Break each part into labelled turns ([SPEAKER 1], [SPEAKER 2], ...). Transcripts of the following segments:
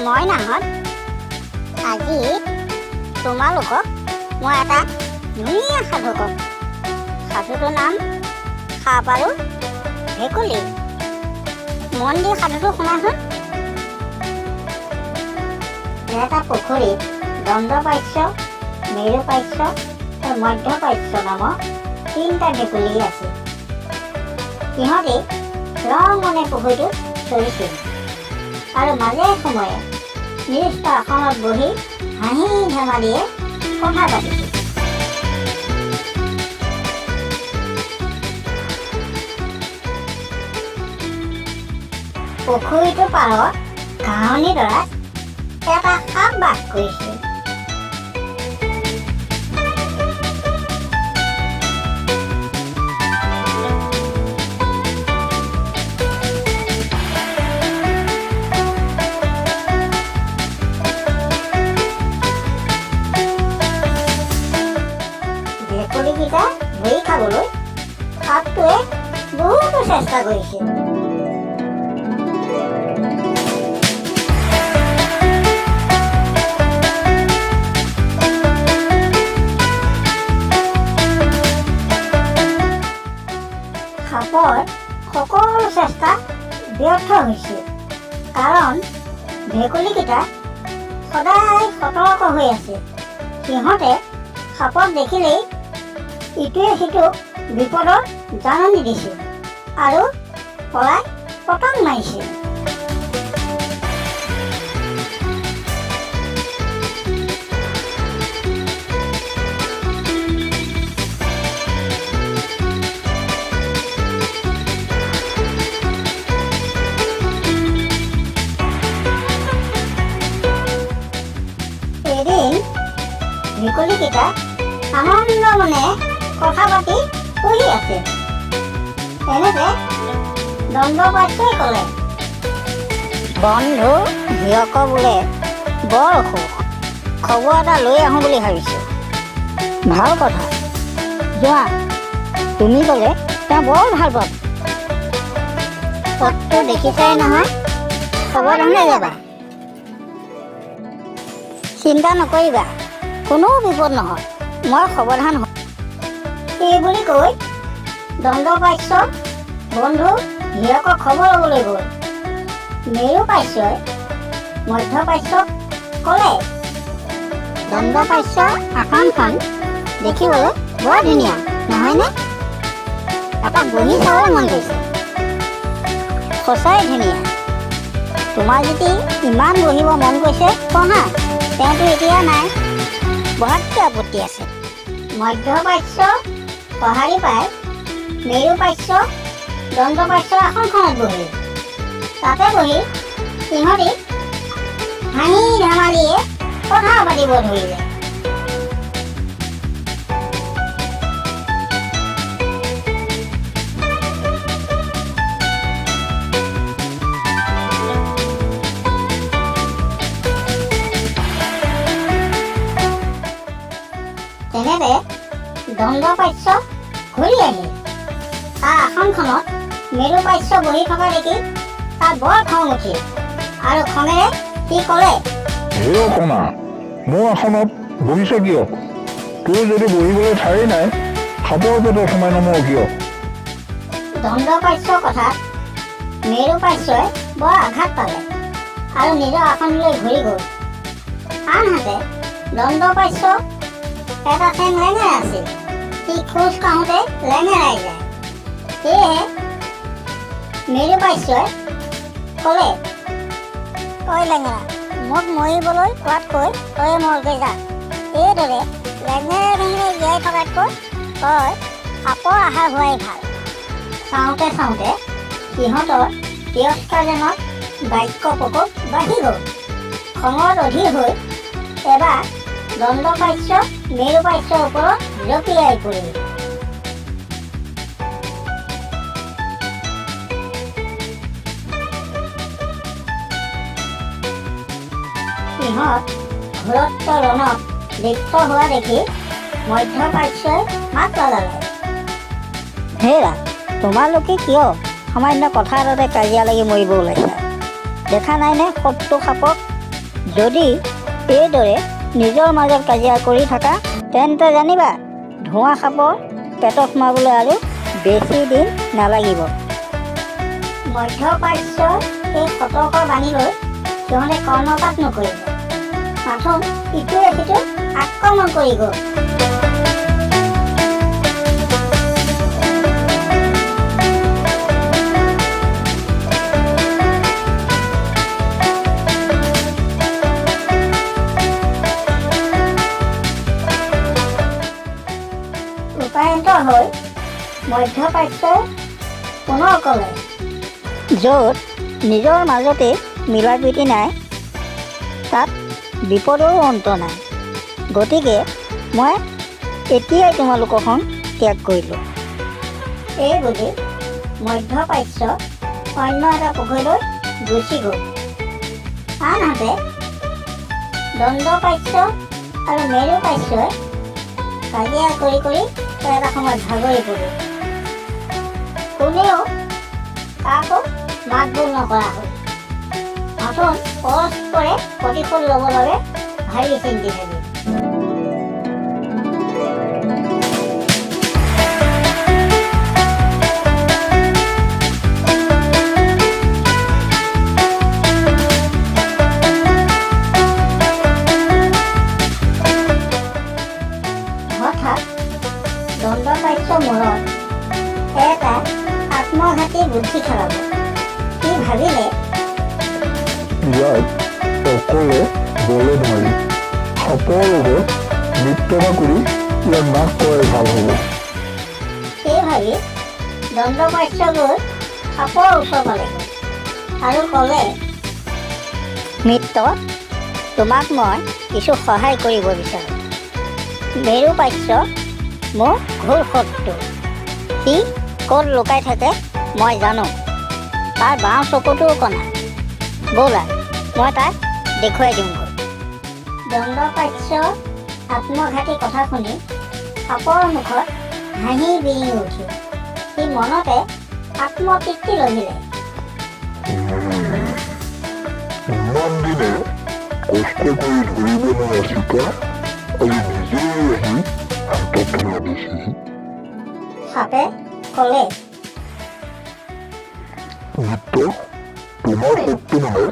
[SPEAKER 1] মই নাহত আজি তোমালোকক মই এটা ধুনীয়া সাধু ক'ম। সাধুটোৰ নাম সাপ আৰু ভেকুলী। মন দি সাধুটো শুনাচোন। এটা পুখুৰীত দণ্ডপাশ্য, মেৰুপাশ্য আৰু মধ্যপাশ্য নামৰ 3টা ভেকুলী আছিল। সিহঁতে ৰঙনে পুখুৰীটোত চৰিছিল আৰু মাজে সময়ে নিৰ্দিষ্ট আসনত বহি হাঁহি ধেমালিয়ে কথা পাতিছিল। পুখুৰীটোৰ পাৰত ঘাঁহনি ডৰাত এটা সাপ বাস কৰিছিল। ভেকুলীকেইটা ধৰি খাবলৈ সাপটোৱে বহুতো চেষ্টা কৰিছিল। সাপৰ সকলো চেষ্টা ব্যৰ্থ হৈছিল, কাৰণ ভেকুলীকেইটা সদায় সতৰ্ক হৈ আছিল। সিহঁতে সাপক দেখিলেই ইটোৱে সিটোক বিপদৰ জাননী দিছিল আৰু পলাই পতং মাৰিছিল। এদিন ভেকুলীকেইটা আনন্দ মনে কথা পাতি বহি আছিল। এনেতে দণ্ডপাশ্যই ক'লে, বন্ধু হিৰক বোলে বৰ অসুখ, খবৰ এটা লৈ আহোঁ বুলি ভাবিছোঁ। ভাল কথা, যোৱা, তুমি গ'লে তেওঁ বৰ ভাল পাব। পথটো দেখিছাই নহয়, সাৱধানে যাবা। চিন্তা নকৰিবা, কোনো বিপদ নহয়, মই সাৱধান হ'ম। সেইবুলি কৈ দণ্ডপাশ্য বন্ধু হিৰকক খবৰ ল'বলৈ গ'ল। মেৰুপাশ্যই মধ্যপাশ্যক ক'লে, দণ্ডপাশ্য আসনখন দেখিবলৈ বৰ ধুনীয়া নহয়নে? এপাক বহি চাবলৈ মন গৈছে। সঁচাই ধুনীয়া, তোমাৰ যদি ইমান বহিব মন গৈছে বহা, তেওঁতো এতিয়া নাই, বহাত কি আপত্তি আছে? মধ্যপাশ্য সঁহাৰি পাই মেৰুপাশ্য দণ্ডপাশ্যৰ আসনখনত বহিল। তাতে বহি সিহঁতি হাঁহি ধেমালিয়ে কথা পাতিব ধৰিলে। তেনেতে দণ্ডপাশ্য ঘূৰি আহিল। তাৰ আসনখনত মেৰুপাশ্য বহি থকা দেখি তাৰ বৰ খং উঠিল আৰু খঙেৰে সি ক'লে,
[SPEAKER 2] হিৰকনা, মোৰ আসনত বহিছ কিয়? তোৰ যদি বহিবলৈ ঠাই নাই, সাপৰ পেটত সোমাই নমৰ কিয়?
[SPEAKER 1] দণ্ডপাশ্য কথাত মেৰুপাশ্যই বৰ আঘাত পালে আৰু নিজৰ আসনলৈ ঘূৰি গ'ল। আনহাতে দণ্ডপাশ্য এটা ঠেং লেঙেৰাই আছিল। সি খোজ কাঢ়োঁতে লেঙেৰাই যায়। সেয়েহে মেৰুপাশ্যই ক'লে, ঐ লেঙেৰা, মোক মৰিবলৈ কোৱাতকৈ তই মৰগৈ যা। এইদৰে লেঙেৰে ভেঙেৰে জীয়াই থকাতকৈ তই সাপৰ আহাৰ হোৱাই ভাল। চাওঁতে চাওঁতে সিহঁতৰ তিৰস্কাৰজনক বাক্য প্ৰকোপ বাঢ়ি গ'ল। খঙত অধীৰ হৈ এবাৰ দণ্ডপাশ্য মেৰুপাশ্যৰ ওপৰত জঁপিয়াই পৰিল। সিহঁত ঘূৰত্ব ৰণত লিপ্ত হোৱা দেখি মধ্যপাশ্যই মাত লগালে, হেৰা, তোমালোকে কিয় সামান্য কথা এটাতে কাজিয়া লাগি মৰিব ওলাইছা? দেখা নাইনে শত্ৰু সাপক যদি এইদৰে নিজৰ মাজত কাজিয়া কৰি থাকা তেন্তে জানিবা ধোঁৱা সাপৰ পেটত সোমাবলৈ আৰু বেছি দিন নালাগিব। মধ্যপ্ৰাচ্যৰ এই সতৰ্ক বাণীলৈ সিহঁতে কৰ্ণপাত নকৰিলে, মাথোঁ ইটোৱে সিটোক আক্ৰমণ কৰি গ'ল। ৰূপায়িত হৈ মধ্যপ্ৰাচ্যই পুনৰ ক'লে, য'ত নিজৰ মাজতে মিলা প্ৰীতি নাই তাত বিপদৰো অন্ত নাই। গতিকে মই এতিয়াই তোমালোকখন ত্যাগ কৰিলোঁ। এই বুলি মধ্যপ্ৰাচ্য অন্য এটা পুখুৰীলৈ গুচি গ'ল। আনহাতে দণ্ডপ্ৰাচ্য আৰু মেৰুপ্ৰাচ্যই কাজিয়া কৰি কৰি এটা সময়ত ভাগৰি পৰিল। কোনেও কাকো মাত বোল নকৰা হ'ল। মাথোঁ পৰস্পৰে প্ৰতিশোধ ল'বৰ বাবে ভাবি চিন্তি থাকিল। হঠাৎ দণ্ডপ্ৰাচ্যৰ মূৰত এটা আত্মঘাতী বুদ্ধি খেলাব। সি ভাবিলে,
[SPEAKER 2] ইয়াত অকলে বলে নোৱাৰি, সাপৰ লগত মিত্ৰতা কৰি ইয়াক নাশ কৰাই ভাল হ'ব।
[SPEAKER 1] সেই ভাবি দণ্ডপ্ৰাচ্য গৈ সাপৰ ওচৰ পালেগৈ আৰু ক'লে, মিত্ৰ, তোমাক মই কিছু সহায় কৰিব বিচাৰোঁ। মেৰুপ্ৰাচ্য মোৰ ঘোৰ শত্ৰু। সি ক'ত লুকাই থাকে মই জানো। তাৰ বাওঁ চকুটোও কণা। ব'লা মই তাক দেখুৱাই দিওঁগৈ। দণ্ডপ্ৰাচ্যৰ আত্মঘাতী কথা শুনি সাপৰ মুখত হাঁহি বিৰিঙি উঠিল। সি মনতে আত্মতৃপ্তি লভিলে।
[SPEAKER 2] ইমান দিনে কষ্ট কৰি ধৰিব নোৱাৰা চিকাৰ আজি নিজেই আহি হাতত ধৰা দিছেহি।
[SPEAKER 1] সাপে ক'লে,
[SPEAKER 2] মিত্ৰ, তোমাৰ শত্ৰু নহয়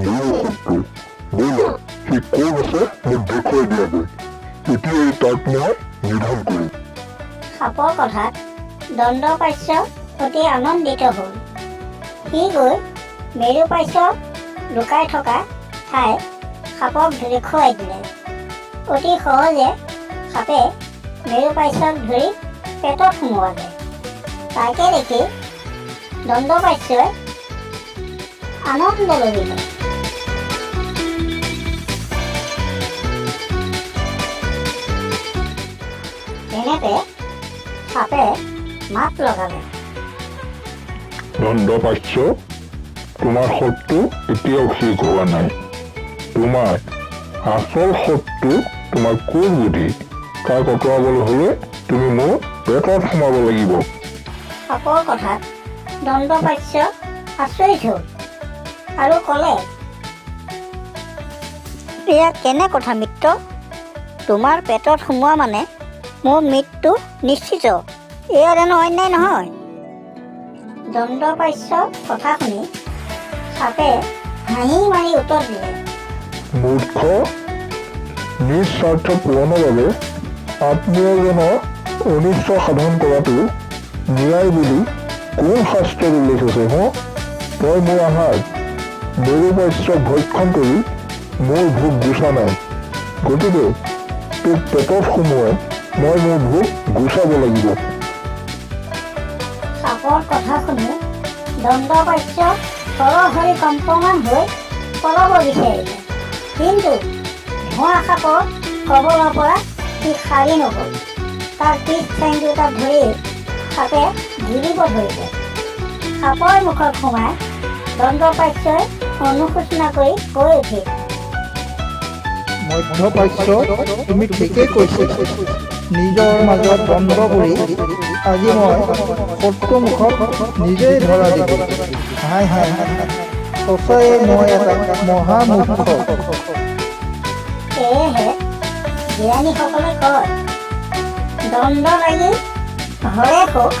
[SPEAKER 2] মোৰো শত্ৰু। ব'লা সি ক'ত আছে মোক দেখুৱাই দিয়াগৈ। এতিয়াই তাক মই নিধন কৰিম।
[SPEAKER 1] সাপৰ কথাত দণ্ডপ্ৰাচ্য অতি আনন্দিত হ'ল। সি গৈ মেৰুপ্ৰাচ্য লুকাই থকা ঠাই সাপক দেখুৱাই দিলে। অতি সহজে সাপে মেৰুপ্ৰাচ্যক ধৰি পেটত সোমোৱালে। তাকে দেখি দণ্ডপ্ৰাচ্যই আনন্দ লভিলে। তেনেতে সাপে মাত লগালে,
[SPEAKER 2] দণ্ডপ্ৰাচ্য, তোমাৰ শত্ৰু এতিয়াও শেষ হোৱা নাই। তোমাৰ আচল শত্ৰু তোমাৰ কোৰ বুদ্ধি। তাক আঁতৰাবলৈ হ'লে তুমি মোৰ পেটত সোমাব লাগিব।
[SPEAKER 1] সাপৰ কথাত দণ্ডপ্ৰাচ্য আচৰিত হ'ল আৰু ক'লে, এয়া কেনে কথা মিত্ৰ? তোমাৰ পেটত সোমোৱা মানে মোৰ মৃত্যু নিশ্চিত। এয়া জানো অন্যায় নহয়? দণ্ডপ্ৰাচ্যৰ কথা শুনি সাপে হাঁহি মাৰি উত্তৰ দিলে,
[SPEAKER 2] মূৰ্খ, নিজ স্বাৰ্থ পূৰণৰ বাবে আত্মীয়জনৰ অনিষ্ট সাধন কৰাটো ন্যায় বুলি কোন শাস্ত্ৰত উল্লেখ আছে? তই মোৰ আহাৰ মেৰুপ্ৰাচ্যক ভক্ষণ কৰি মোৰ ভোক গুচা নাই। গতিকে তোক পেটত সোমোৱাই মই মোৰ ভোক গুচাব লাগিব।
[SPEAKER 1] সাপৰ কথা শুনি দণ্ডপ্ৰাচ্য সৰহৰি কম্পমান হৈ পলাব বিচাৰিলে। কিন্তু ধোঁৱা সাপৰ কবলৰ পৰা সি সাৰি নগ'ল। তাৰ পিছ ঠেং দুটা ধৰি সাপে গিলিব ধৰিলে। সাপৰ মুখত সোমাই দণ্ডপ্ৰাচ্যই অনুশোচনা কৰি কৈ উঠিল,
[SPEAKER 3] মধ্যপ্ৰাচ্য, তুমি ঠিকেই কৈছিলা। নিজৰ মাজত দ্বন্দ্ব কৰি আজি মই শত্ৰু মুখত নিজেই ধৰা দিলোঁ। হাই হাই হাই, সঁচায়ে মই এটা মহামূৰ্খ।
[SPEAKER 1] সেয়েহে জ্ঞানীসকলে কয় দণ্ড লাগি হৰে সুখ,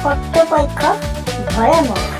[SPEAKER 1] শত্ৰুপক্ষ ভৰে মুখ।